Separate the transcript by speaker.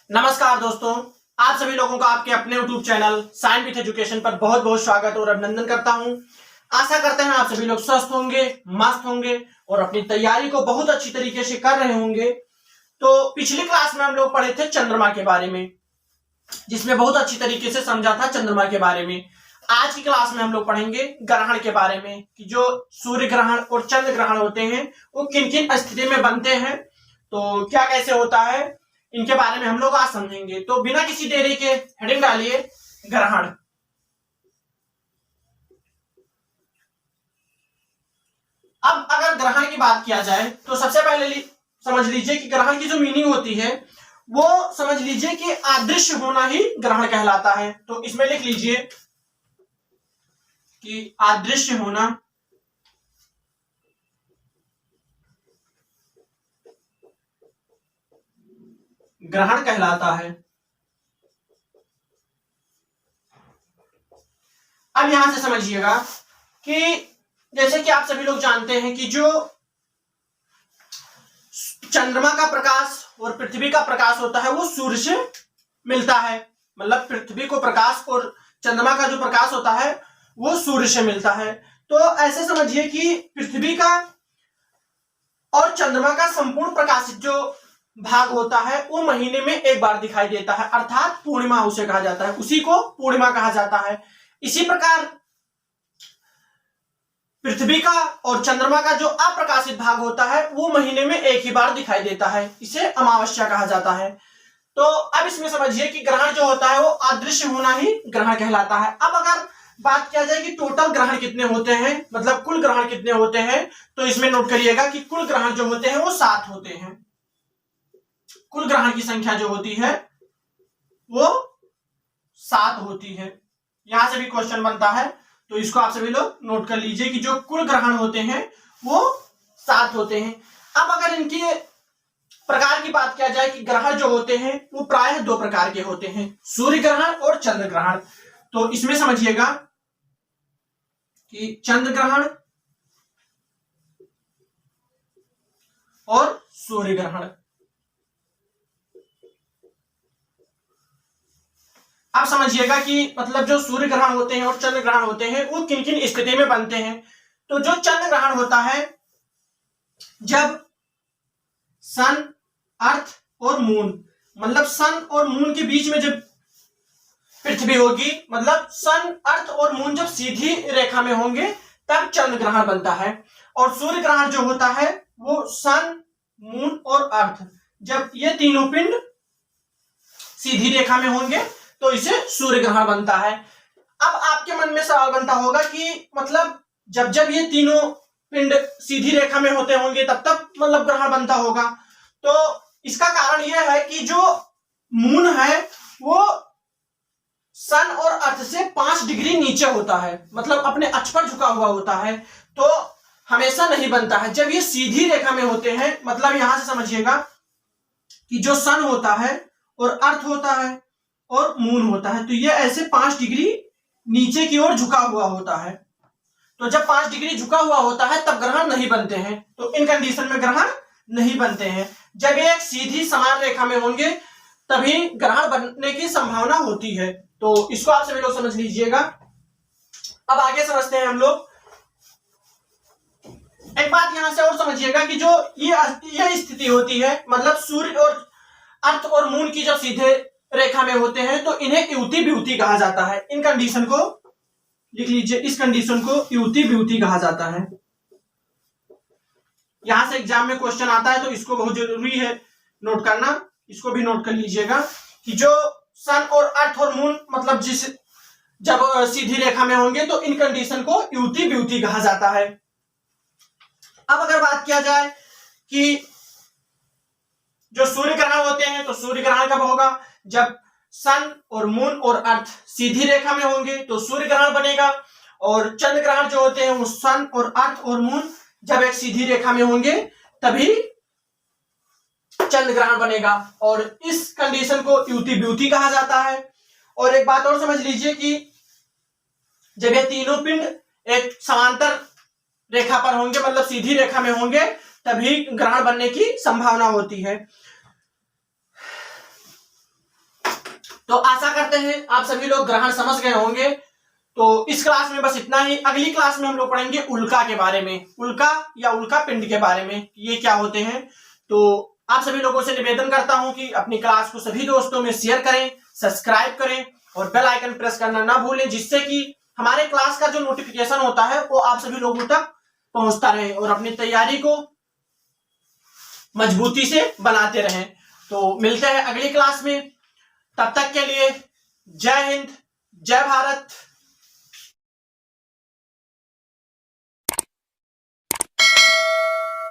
Speaker 1: नमस्कार दोस्तों, आप सभी लोगों का आपके अपने YouTube channel science with education पर बहुत बहुत स्वागत और अभिनंदन करता हूं। आशा करते हैं आप सभी लोग स्वस्थ होंगे, मस्त होंगे और अपनी तैयारी को बहुत अच्छी तरीके से कर रहे होंगे। तो पिछली क्लास में हम लोग पढ़े थे चंद्रमा के बारे में, जिसमें बहुत अच्छी तरीके से समझा था चंद्रमा के बारे में। आज की क्लास में हम लोग पढ़ेंगे ग्रहण के बारे में कि जो सूर्य ग्रहण और चंद्र ग्रहण होते हैं वो किन किन स्थिति में बनते हैं, तो क्या कैसे होता है, इनके बारे में हम लोग आज समझेंगे। तो बिना किसी देरी के हेडिंग डालिए ग्रहण। अब अगर ग्रहण की बात किया जाए तो सबसे पहले समझ लीजिए कि ग्रहण की जो मीनिंग होती है वो समझ लीजिए कि अदृश्य होना ही ग्रहण कहलाता है। तो इसमें लिख लीजिए कि अदृश्य होना ग्रहण कहलाता है। अब यहां से समझिएगा कि जैसे कि आप सभी लोग जानते हैं कि जो चंद्रमा का प्रकाश और पृथ्वी का प्रकाश होता है वो सूर्य से मिलता है। मतलब पृथ्वी को प्रकाश और चंद्रमा का जो प्रकाश होता है वो सूर्य से मिलता है। तो ऐसे समझिए कि पृथ्वी का और चंद्रमा का संपूर्ण प्रकाशित जो भाग होता है वो महीने में एक बार दिखाई देता है, अर्थात पूर्णिमा उसे कहा जाता है, उसी को पूर्णिमा कहा जाता है। इसी प्रकार पृथ्वी का और चंद्रमा का जो अप्रकाशित भाग होता है वो महीने में एक ही बार दिखाई देता है, इसे अमावस्या कहा जाता है। तो अब इसमें समझिए कि ग्रहण जो होता है वो अदृश्य होना ही ग्रहण कहलाता है। अब अगर बात किया जाए कि टोटल ग्रहण कितने होते हैं, मतलब कुल ग्रहण कितने होते हैं, तो इसमें नोट करिएगा कि कुल ग्रहण जो होते हैं वो 7 होते हैं। कुल ग्रहण की संख्या जो होती है वो 7 होती है। यहां से भी क्वेश्चन बनता है, तो इसको आप सभी लोग नोट कर लीजिए कि जो कुल ग्रहण होते हैं वो 7 होते हैं। अब अगर इनके प्रकार की बात किया जाए कि ग्रहण जो होते हैं वो प्रायः 2 प्रकार के होते हैं, सूर्य ग्रहण और चंद्र ग्रहण। तो इसमें समझिएगा कि चंद्र ग्रहण और सूर्य ग्रहण। आप समझिएगा कि मतलब जो सूर्य ग्रहण होते हैं और चंद्र ग्रहण होते हैं वो किन किन स्थिति में बनते हैं। तो जो चंद्र ग्रहण होता है जब सन, अर्थ और मून, मतलब सन और मून के बीच में जब पृथ्वी होगी, मतलब सन, अर्थ और मून जब सीधी रेखा में होंगे तब चंद्र ग्रहण बनता है। और सूर्य ग्रहण जो होता है वो सन, मून और अर्थ जब ये तीनों पिंड सीधी रेखा में होंगे तो इसे सूर्य ग्रहण बनता है। अब आपके मन में सवाल बनता होगा कि मतलब जब जब ये तीनों पिंड सीधी रेखा में होते होंगे तब तक मतलब ग्रहण बनता होगा। तो इसका कारण यह है कि जो मून है वो सन और अर्थ से 5 डिग्री नीचे होता है, मतलब अपने अक्ष पर झुका हुआ होता है, तो हमेशा नहीं बनता है। जब ये सीधी रेखा में होते हैं, मतलब यहां से समझिएगा कि जो सन होता है और अर्थ होता है और मून होता है, तो ये ऐसे 5 डिग्री नीचे की ओर झुका हुआ होता है। तो जब 5 डिग्री झुका हुआ होता है तब ग्रहण नहीं बनते हैं। तो इन कंडीशन में ग्रहण नहीं बनते हैं। जब ये एक सीधी समान रेखा में होंगे तभी ग्रहण बनने की संभावना होती है। तो इसको आप सभी लोग समझ लीजिएगा। अब आगे समझते हैं हम लोग। एक बात यहां से और समझिएगा कि जो ये स्थिति होती है, मतलब सूर्य और अर्थ और मून की जब सीधे रेखा में होते हैं तो इन्हें युति वियुति कहा जाता है। इन कंडीशन को लिख लीजिए, इस कंडीशन को युति वियुति कहा जाता है। यहां से एग्जाम में क्वेश्चन आता है तो इसको बहुत जरूरी है नोट करना, इसको भी नोट कर लीजिएगा कि जो सन और अर्थ और मून मतलब जब सीधी रेखा में होंगे तो इन कंडीशन को युति वियुति कहा जाता है। अब अगर बात किया जाए कि जो सूर्य ग्रहण होते हैं तो सूर्य ग्रहण कब होगा, जब सन और मून और अर्थ सीधी रेखा में होंगे तो सूर्य ग्रहण बनेगा। और चंद्र ग्रहण जो होते हैं वो सन और अर्थ और मून जब एक सीधी रेखा में होंगे तभी चंद्र ग्रहण बनेगा, और इस कंडीशन को युति वियुति कहा जाता है। और एक बात और समझ लीजिए कि जब ये तीनों पिंड एक समांतर रेखा पर होंगे, मतलब सीधी रेखा में होंगे, तभी ग्रहण बनने की संभावना होती है। तो आशा करते हैं आप सभी लोग ग्रहण समझ गए होंगे। तो इस क्लास में बस इतना ही। अगली क्लास में हम लोग पढ़ेंगे उल्का के बारे में, उल्का या उल्का पिंड के बारे में, ये क्या होते हैं। तो आप सभी लोगों से निवेदन करता हूं कि अपनी क्लास को सभी दोस्तों में शेयर करें, सब्सक्राइब करें और बेल आइकन प्रेस करना ना भूलें, जिससे कि हमारे क्लास का जो नोटिफिकेशन होता है वो आप सभी लोगों तक पहुंचता रहे और अपनी तैयारी को मजबूती से बनाते रहें। तो मिलते हैं अगली क्लास में, तब तक के लिए जय हिंद, जय भारत।